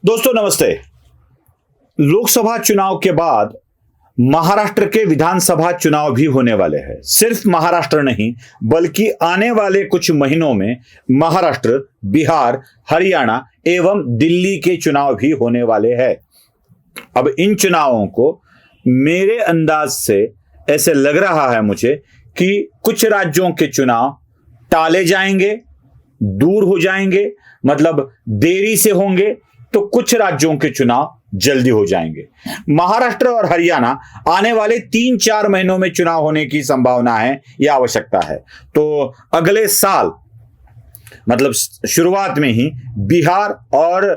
दोस्तों नमस्ते। लोकसभा चुनाव के बाद महाराष्ट्र के विधानसभा चुनाव भी होने वाले हैं। सिर्फ महाराष्ट्र नहीं बल्कि आने वाले कुछ महीनों में महाराष्ट्र, बिहार, हरियाणा एवं दिल्ली के चुनाव भी होने वाले हैं। अब इन चुनावों को मेरे अंदाज से ऐसे लग रहा है मुझे कि कुछ राज्यों के चुनाव टाले जाएंगे, दूर हो जाएंगे, मतलब देरी से होंगे, तो कुछ राज्यों के चुनाव जल्दी हो जाएंगे। महाराष्ट्र और हरियाणा आने वाले 3-4 महीनों में चुनाव होने की संभावना है या आवश्यकता है। तो अगले साल मतलब शुरुआत में ही बिहार और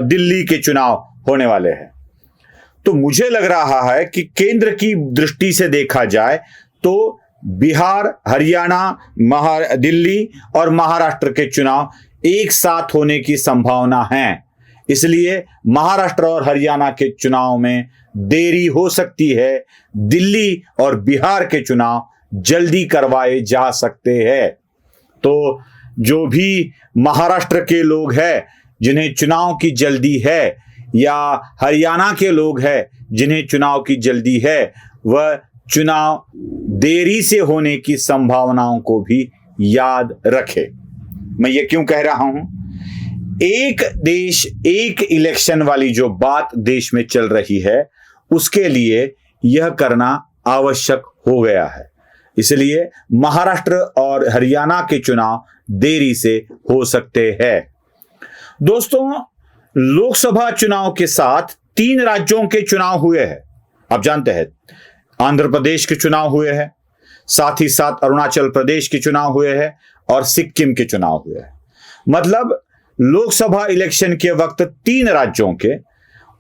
दिल्ली के चुनाव होने वाले हैं। तो मुझे लग रहा है कि केंद्र की दृष्टि से देखा जाए तो बिहार, हरियाणा, दिल्ली और महाराष्ट्र के चुनाव एक साथ होने की संभावना है। इसलिए महाराष्ट्र और हरियाणा के चुनाव में देरी हो सकती है। दिल्ली और बिहार के चुनाव जल्दी करवाए जा सकते हैं। तो जो भी महाराष्ट्र के लोग हैं जिन्हें चुनाव की जल्दी है, या हरियाणा के लोग हैं जिन्हें चुनाव की जल्दी है, वह चुनाव देरी से होने की संभावनाओं को भी याद रखें। मैं ये क्यों कह रहा हूं? एक देश एक इलेक्शन वाली जो बात देश में चल रही है, उसके लिए यह करना आवश्यक हो गया है। इसलिए महाराष्ट्र और हरियाणा के चुनाव देरी से हो सकते हैं। दोस्तों, लोकसभा चुनाव के साथ 3 राज्यों के चुनाव हुए हैं। आप जानते हैं आंध्र प्रदेश के चुनाव हुए हैं, साथ ही साथ अरुणाचल प्रदेश के चुनाव हुए हैं और सिक्किम के चुनाव हुए हैं। मतलब लोकसभा इलेक्शन के वक्त 3 राज्यों के,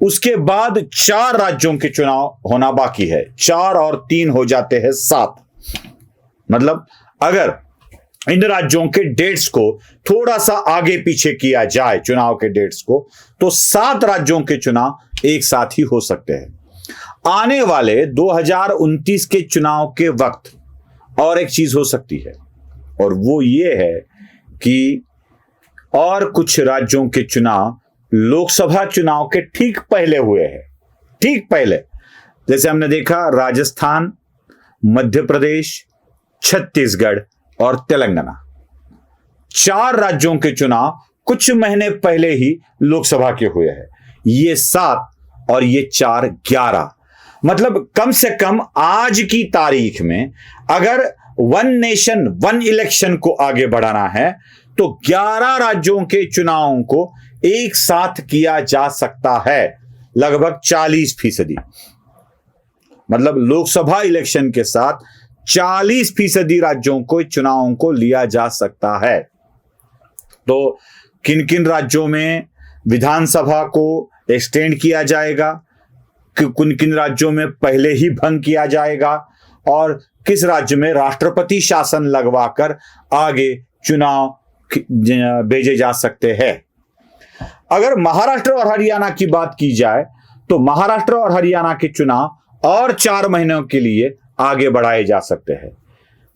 उसके बाद 4 राज्यों के चुनाव होना बाकी है। 4 और 3 हो जाते हैं 7। मतलब अगर इन राज्यों के डेट्स को थोड़ा सा आगे पीछे किया जाए, चुनाव के डेट्स को, तो 7 राज्यों के चुनाव एक साथ ही हो सकते हैं। आने वाले 2029 के चुनाव के वक्त और एक चीज हो सकती है, और वो ये है कि और कुछ राज्यों के चुनाव लोकसभा चुनाव के ठीक पहले हुए हैं। ठीक पहले, जैसे हमने देखा राजस्थान, मध्य प्रदेश, छत्तीसगढ़ और तेलंगाना, 4 राज्यों के चुनाव कुछ महीने पहले ही लोकसभा के हुए हैं। ये 7 और ये 4, 11। मतलब कम से कम आज की तारीख में अगर वन नेशन वन इलेक्शन को आगे बढ़ाना है तो 11 राज्यों के चुनावों को एक साथ किया जा सकता है, लगभग 40%। मतलब लोकसभा इलेक्शन के साथ 40% राज्यों को चुनावों को लिया जा सकता है। तो किन किन राज्यों में विधानसभा को एक्सटेंड किया जाएगा, किन किन राज्यों में पहले ही भंग किया जाएगा, और किस राज्य में राष्ट्रपति शासन लगवाकर आगे चुनाव भेजे जा सकते हैं। अगर महाराष्ट्र और हरियाणा की बात की जाए तो महाराष्ट्र और हरियाणा के चुनाव और 4 महीनों के लिए आगे बढ़ाए जा सकते हैं।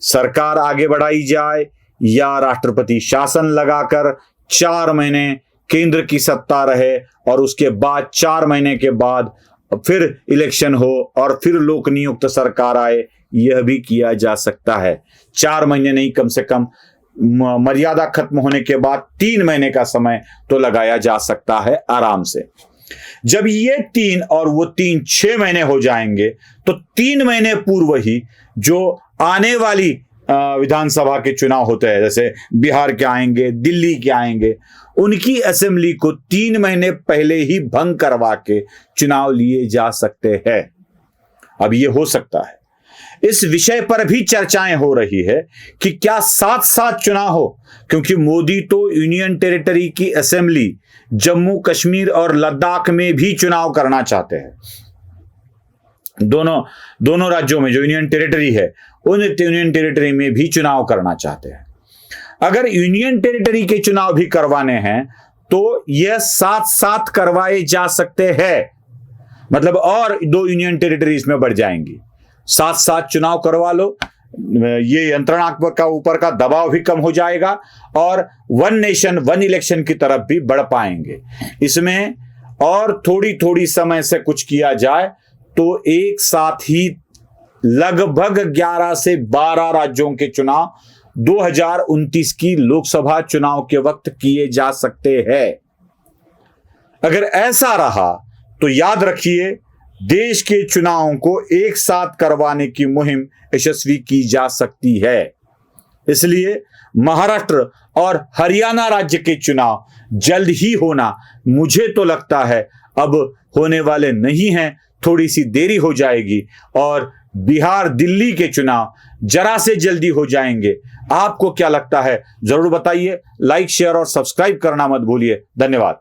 सरकार आगे बढ़ाई जाए या राष्ट्रपति शासन लगाकर 4 महीने केंद्र की सत्ता रहे और उसके बाद 4 महीने के बाद फिर इलेक्शन हो और फिर लोक नियुक्त सरकार आए, यह भी किया जा सकता है। 4 महीने नहीं, कम से कम मर्यादा खत्म होने के बाद 3 महीने का समय तो लगाया जा सकता है आराम से। जब ये 3 और वो 3 6 महीने हो जाएंगे तो 3 महीने पूर्व ही जो आने वाली विधानसभा के चुनाव होते हैं, जैसे बिहार के आएंगे, दिल्ली के आएंगे, उनकी असेंबली को 3 महीने पहले ही भंग करवा के चुनाव लिए जा सकते हैं। अब ये हो सकता है। इस विषय पर भी चर्चाएं हो रही है कि क्या साथ साथ चुनाव हो, क्योंकि मोदी तो यूनियन टेरिटरी की असेंबली जम्मू कश्मीर और लद्दाख में भी चुनाव करना चाहते हैं। दोनों राज्यों में जो यूनियन टेरिटरी है, उन यूनियन टेरिटरी में भी चुनाव करना चाहते हैं। अगर यूनियन टेरिटरी के चुनाव भी करवाने हैं तो यह साथ साथ करवाए जा सकते हैं। मतलब और 2 यूनियन टेरिटरीज में बढ़ जाएंगी। साथ साथ चुनाव करवा लो, ये यंत्रणा का ऊपर का दबाव भी कम हो जाएगा और वन नेशन वन इलेक्शन की तरफ भी बढ़ पाएंगे। इसमें और थोड़ी थोड़ी समय से कुछ किया जाए तो एक साथ ही लगभग 11 से 12 राज्यों के चुनाव 2029 की लोकसभा चुनाव के वक्त किए जा सकते हैं। अगर ऐसा रहा तो याद रखिए, देश के चुनावों को एक साथ करवाने की मुहिम यशस्वी की जा सकती है। इसलिए महाराष्ट्र और हरियाणा राज्य के चुनाव जल्द ही होना, मुझे तो लगता है अब होने वाले नहीं हैं, थोड़ी सी देरी हो जाएगी और बिहार दिल्ली के चुनाव जरा से जल्दी हो जाएंगे। आपको क्या लगता है जरूर बताइए। लाइक शेयर और सब्सक्राइब करना मत भूलिए। धन्यवाद।